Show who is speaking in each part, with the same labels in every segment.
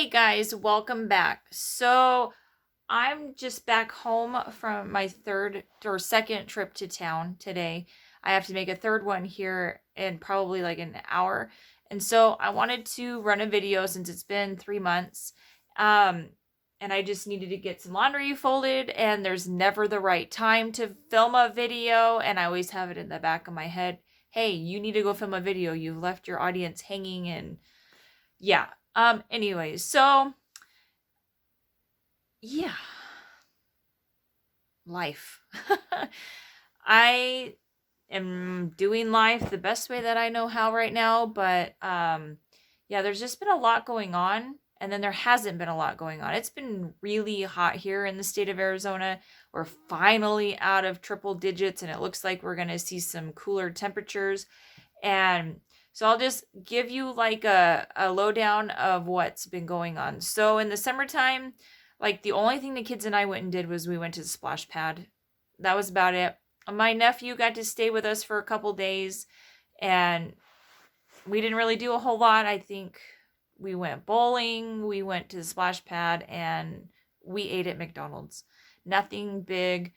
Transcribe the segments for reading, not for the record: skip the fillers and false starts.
Speaker 1: Hey guys, welcome back. So I'm just back home from my third or second trip to town today. I have to make a third one here in probably like an hour. And so I wanted to run a video since it's been 3 months. And I just needed to get some laundry folded, and there's never the right time to film a video. And I always have it in the back of my head. Hey, you need to go film a video. You've left your audience hanging, and yeah. Anyways, so yeah, life. I am doing life the best way that I know how right now, but yeah, there's just been a lot going on, and then there hasn't been a lot going on. It's been really hot here in the state of Arizona. We're finally out of triple digits, and it looks like we're going to see some cooler temperatures. And so I'll just give you like a lowdown of what's been going on. So in the summertime, like the only thing the kids and I went and did was we went to the splash pad. That was about it. My nephew got to stay with us for a couple days, and we didn't really do a whole lot. I think we went bowling, we went to the splash pad, and we ate at McDonald's. Nothing big.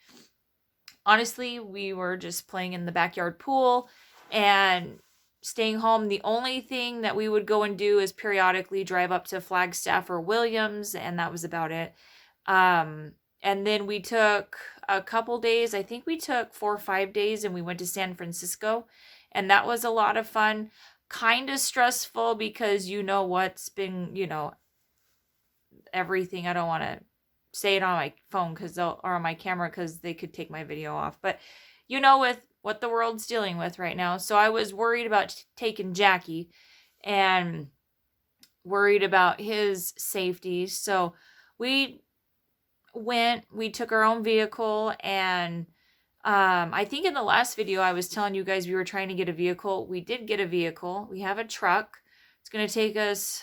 Speaker 1: Honestly, we were just playing in the backyard pool and staying home. The only thing that we would go and do is periodically drive up to Flagstaff or Williams, and that was about it. And then we took a couple days. I think we took 4 or 5 days, and we went to San Francisco, and that was a lot of fun. Kind of stressful because what's been, everything. I don't want to say it on my phone or on my camera because they could take my video off, but with what the world's dealing with right now. So I was worried about taking Jackie and worried about his safety. So we took our own vehicle, and I think in the last video I was telling you guys we were trying to get a vehicle. We did get a vehicle. We have a truck. It's going to take us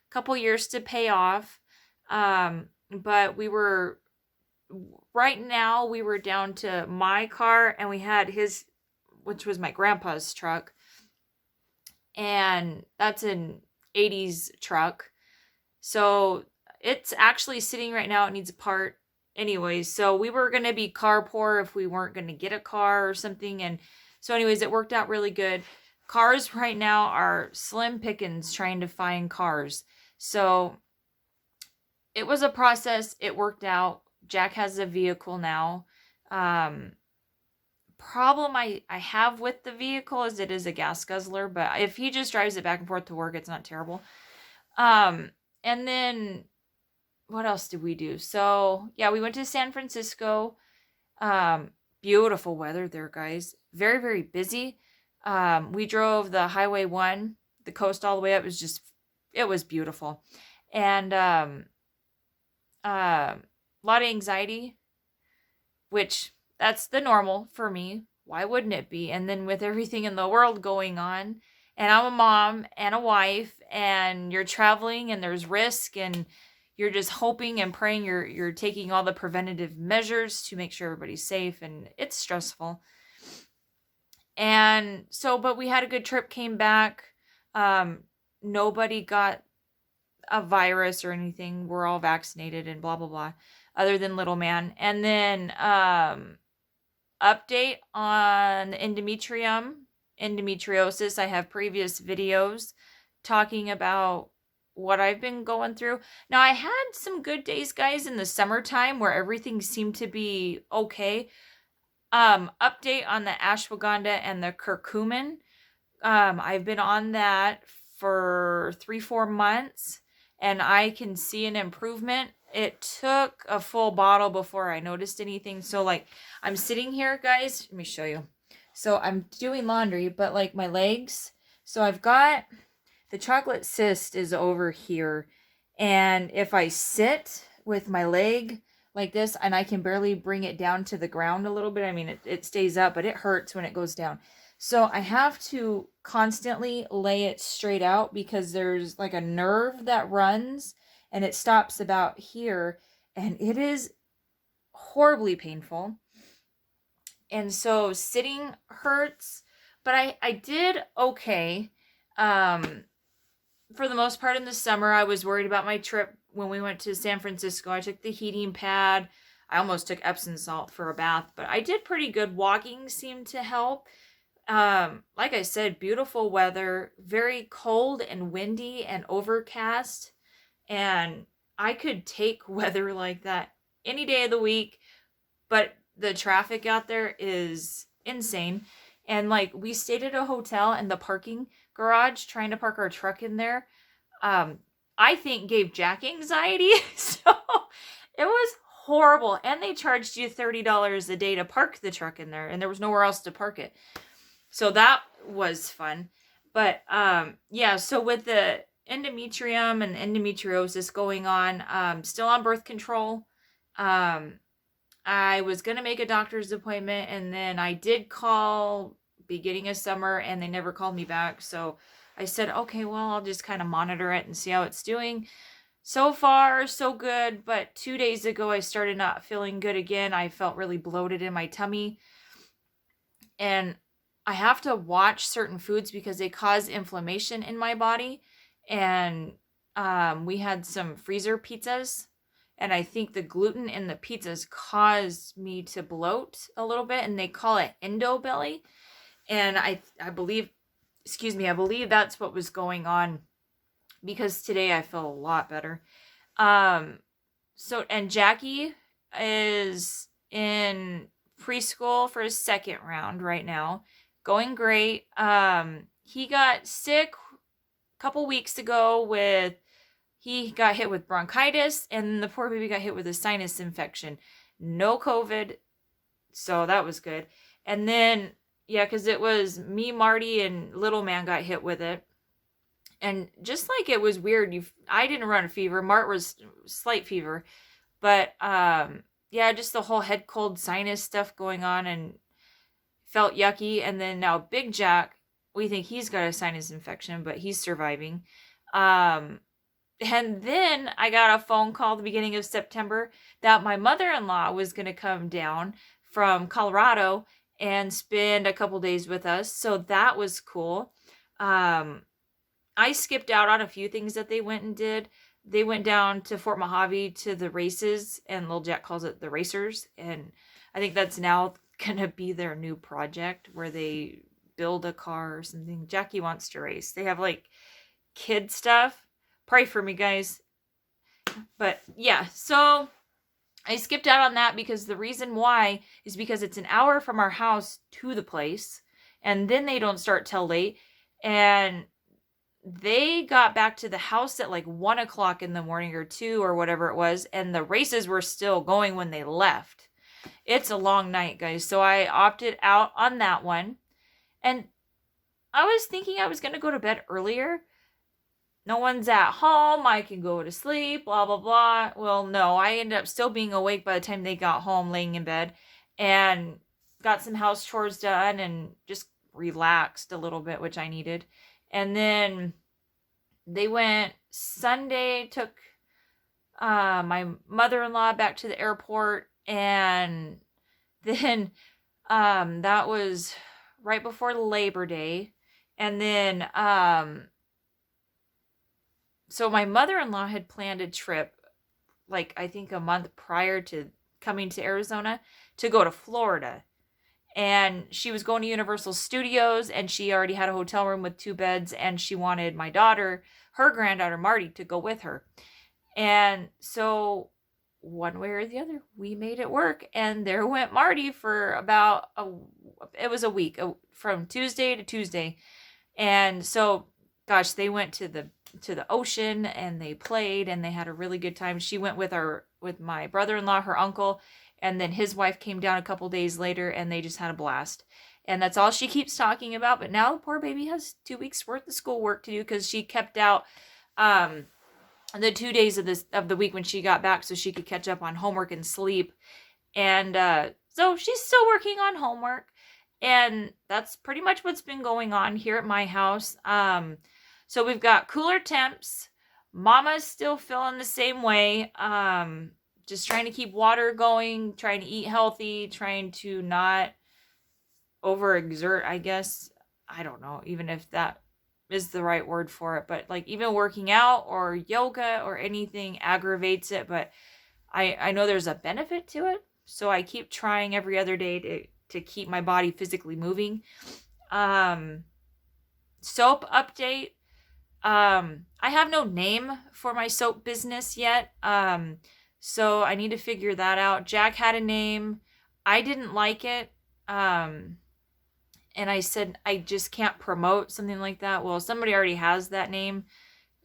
Speaker 1: a couple years to pay off. But right now we were down to my car, and we had his, which was my grandpa's truck. And that's an 80s truck. So it's actually sitting right now. It needs a part. Anyways, so we were going to be car poor if we weren't going to get a car or something. And so anyways, it worked out really good. Cars right now are slim pickings trying to find cars. So it was a process. It worked out. Jack has a vehicle now. Problem I have with the vehicle is it is a gas guzzler, but if he just drives it back and forth to work, it's not terrible. And then what else did we do? So yeah, we went to San Francisco. Beautiful weather there, guys. Very, very busy. We drove the Highway 1, the coast all the way up. It was beautiful. And a lot of anxiety, which that's the normal for me. Why wouldn't it be? And then with everything in the world going on, and I'm a mom and a wife, and you're traveling, and there's risk, and you're just hoping and praying you're taking all the preventative measures to make sure everybody's safe, and it's stressful. And so, but we had a good trip, came back. Nobody got a virus or anything. We're all vaccinated and blah, blah, blah, other than little man. And then, update on endometriosis. I have previous videos talking about what I've been going through. Now, I had some good days, guys, in the summertime where everything seemed to be okay. Update on the ashwagandha and the curcumin. I've been on that for 3-4 months, and I can see an improvement. It took a full bottle before I noticed anything. So like I'm sitting here, guys, let me show you. So I'm doing laundry, but like my legs, so I've got the chocolate cyst is over here. And if I sit with my leg like this, and I can barely bring it down to the ground a little bit. I mean, it stays up, but it hurts when it goes down. So I have to constantly lay it straight out because there's like a nerve that runs, and it stops about here, and it is horribly painful. And so sitting hurts, but I did okay. for the most part in the summer, I was worried about my trip when we went to San Francisco. I took the heating pad. I almost took Epsom salt for a bath, but I did pretty good. Walking seemed to help. Like I said, beautiful weather, very cold and windy and overcast. And I could take weather like that any day of the week, but the traffic out there is insane. And like we stayed at a hotel and the parking garage, trying to park our truck in there, I think gave Jack anxiety. So it was horrible. And they charged you $30 a day to park the truck in there, and there was nowhere else to park it. So that was fun. But yeah, so with the endometrium and endometriosis going on, still on birth control. I was going to make a doctor's appointment, and then I did call beginning of summer and they never called me back. So I said, okay, well, I'll just kind of monitor it and see how it's doing. So far, so good. But 2 days ago, I started not feeling good again. I felt really bloated in my tummy. And I have to watch certain foods because they cause inflammation in my body. And we had some freezer pizzas, and I think the gluten in the pizzas caused me to bloat a little bit, and they call it endo belly. And I believe, I believe that's what was going on, because today I feel a lot better. So, and Jackie is in preschool for his second round right now. Going great. He got sick a couple weeks ago he got hit with bronchitis, and the poor baby got hit with a sinus infection. No COVID, so that was good. And then, yeah, because it was me, Marty, and little man got hit with it. And just like it was weird, I didn't run a fever. Mart was slight fever. But, yeah, just the whole head cold sinus stuff going on, and felt yucky. And then now Big Jack, we think he's got a sinus infection, but he's surviving. And then I got a phone call the beginning of September that my mother-in-law was going to come down from Colorado and spend a couple days with us. So that was cool. I skipped out on a few things that they went and did. They went down to Fort Mojave to the races, and Lil Jack calls it the racers. And I think that's now going to be their new project where they build a car or something. Jackie wants to race. They have like kid stuff. Pray for me, guys. But yeah, so I skipped out on that because the reason why is because it's an hour from our house to the place, and then they don't start till late. And they got back to the house at like 1 o'clock in the morning or 2 or whatever it was, and the races were still going when they left. It's a long night, guys. So I opted out on that one. And I was thinking I was going to go to bed earlier. No one's at home. I can go to sleep, blah, blah, blah. Well, no, I ended up still being awake by the time they got home, laying in bed, and got some house chores done and just relaxed a little bit, which I needed. And then they went Sunday, took my mother-in-law back to the airport, and then that was right before Labor Day. And then so my mother-in-law had planned a trip, like I think a month prior to coming to Arizona, to go to Florida. And she was going to Universal Studios, and she already had a hotel room with 2 beds, and she wanted my daughter, her granddaughter Marty, to go with her. And so one way or the other, we made it work. And there went Marty for about it was a week, from Tuesday to Tuesday. And so, gosh, they went to the ocean, and they played, and they had a really good time. She went with my brother-in-law, her uncle, and then his wife came down a couple days later, and they just had a blast. And that's all she keeps talking about. But now the poor baby has 2 weeks worth of schoolwork to do, because she kept out the 2 days of the week when she got back so she could catch up on homework and sleep. And so she's still working on homework. And that's pretty much what's been going on here at my house. So we've got cooler temps. Mama's still feeling the same way. Just trying to keep water going, trying to eat healthy, trying to not overexert, I guess. I don't know, even if that is the right word for it, but like even working out or yoga or anything aggravates it, but I know there's a benefit to it. So I keep trying every other day to keep my body physically moving. Soap update. I have no name for my soap business yet. So I need to figure that out. Jack had a name. I didn't like it. And I said, I just can't promote something like that. Well, somebody already has that name.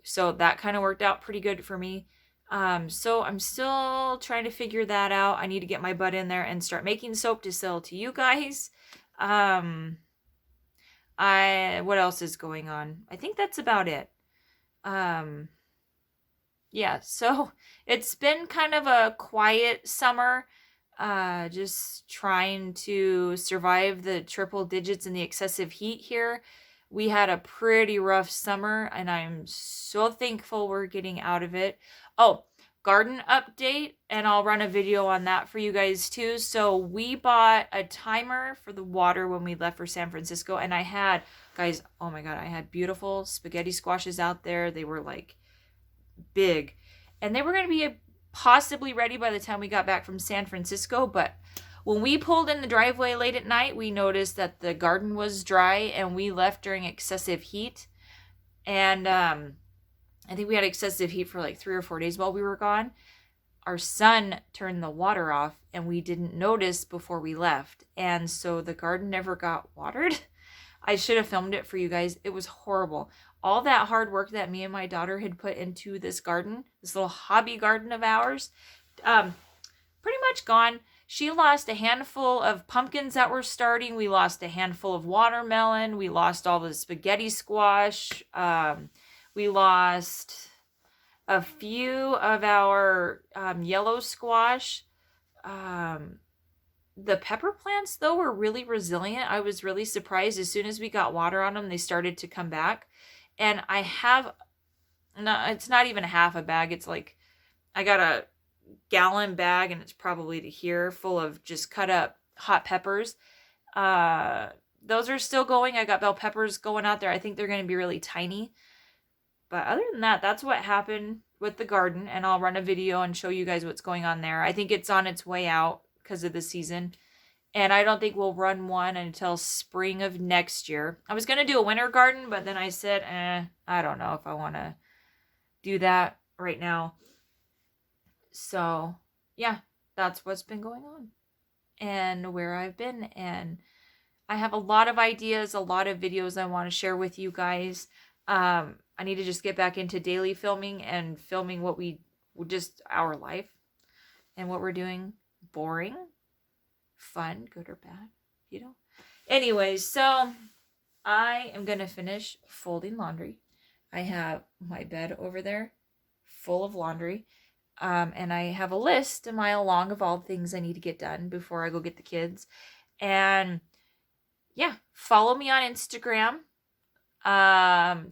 Speaker 1: So that kind of worked out pretty good for me. So I'm still trying to figure that out. I need to get my butt in there and start making soap to sell to you guys. What else is going on? I think that's about it. Yeah, so it's been kind of a quiet summer. Just trying to survive the triple digits and the excessive heat here. We had a pretty rough summer, and I'm so thankful we're getting out of it. Oh, garden update, and I'll run a video on that for you guys too. So we bought a timer for the water when we left for San Francisco, and I had, guys, oh my God, I had beautiful spaghetti squashes out there. They were like big, and they were going to be possibly ready by the time we got back from San Francisco, but when we pulled in the driveway late at night, we noticed that the garden was dry, and we left during excessive heat. And I think we had excessive heat for like 3 or 4 days while we were gone. Our son turned the water off, and we didn't notice before we left. And so the garden never got watered. I should have filmed it for you guys. It was horrible. All that hard work that me and my daughter had put into this garden, this little hobby garden of ours, pretty much gone. She lost a handful of pumpkins that were starting. We lost a handful of watermelon. We lost all the spaghetti squash. We lost a few of our yellow squash. The pepper plants, though, were really resilient. I was really surprised. As soon as we got water on them, they started to come back. And I have, no, it's not even half a bag. It's like, I got a gallon bag, and it's probably to here, full of just cut up hot peppers. Those are still going. I got bell peppers going out there. I think they're going to be really tiny. But other than that, that's what happened with the garden. And I'll run a video and show you guys what's going on there. I think it's on its way out because of the season. And I don't think we'll run one until spring of next year. I was going to do a winter garden, but then I said, I don't know if I want to do that right now. So, yeah, that's what's been going on and where I've been. And I have a lot of ideas, a lot of videos I want to share with you guys. I need to just get back into daily filming and filming what just our life and what we're doing. Boring, fun, good or bad, you know. Anyways, so I am going to finish folding laundry. I have my bed over there full of laundry. And I have a list a mile long of all the things I need to get done before I go get the kids. And yeah, follow me on Instagram.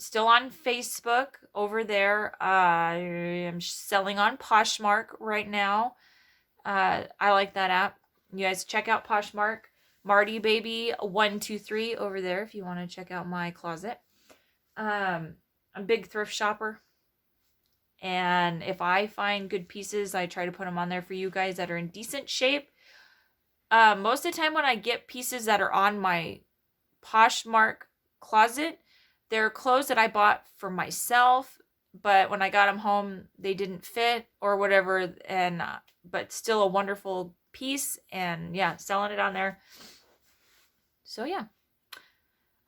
Speaker 1: Still on Facebook over there. I am selling on Poshmark right now. I like that app. You guys check out Poshmark. Marty Baby 123 over there if you want to check out my closet. I'm a big thrift shopper. And if I find good pieces, I try to put them on there for you guys that are in decent shape. Most of the time when I get pieces that are on my Poshmark closet, they're clothes that I bought for myself, but when I got them home, they didn't fit or whatever, and but still a wonderful piece, and yeah, selling it on there. So yeah,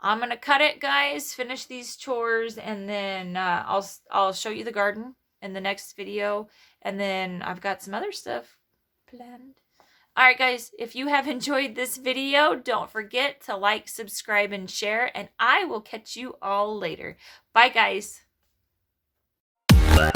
Speaker 1: I'm gonna cut it, guys, finish these chores, and then I'll show you the garden in the next video, and then I've got some other stuff planned. All right, guys, if you have enjoyed this video, don't forget to like, subscribe, and share, and I will catch you all later. Bye, guys. Bye.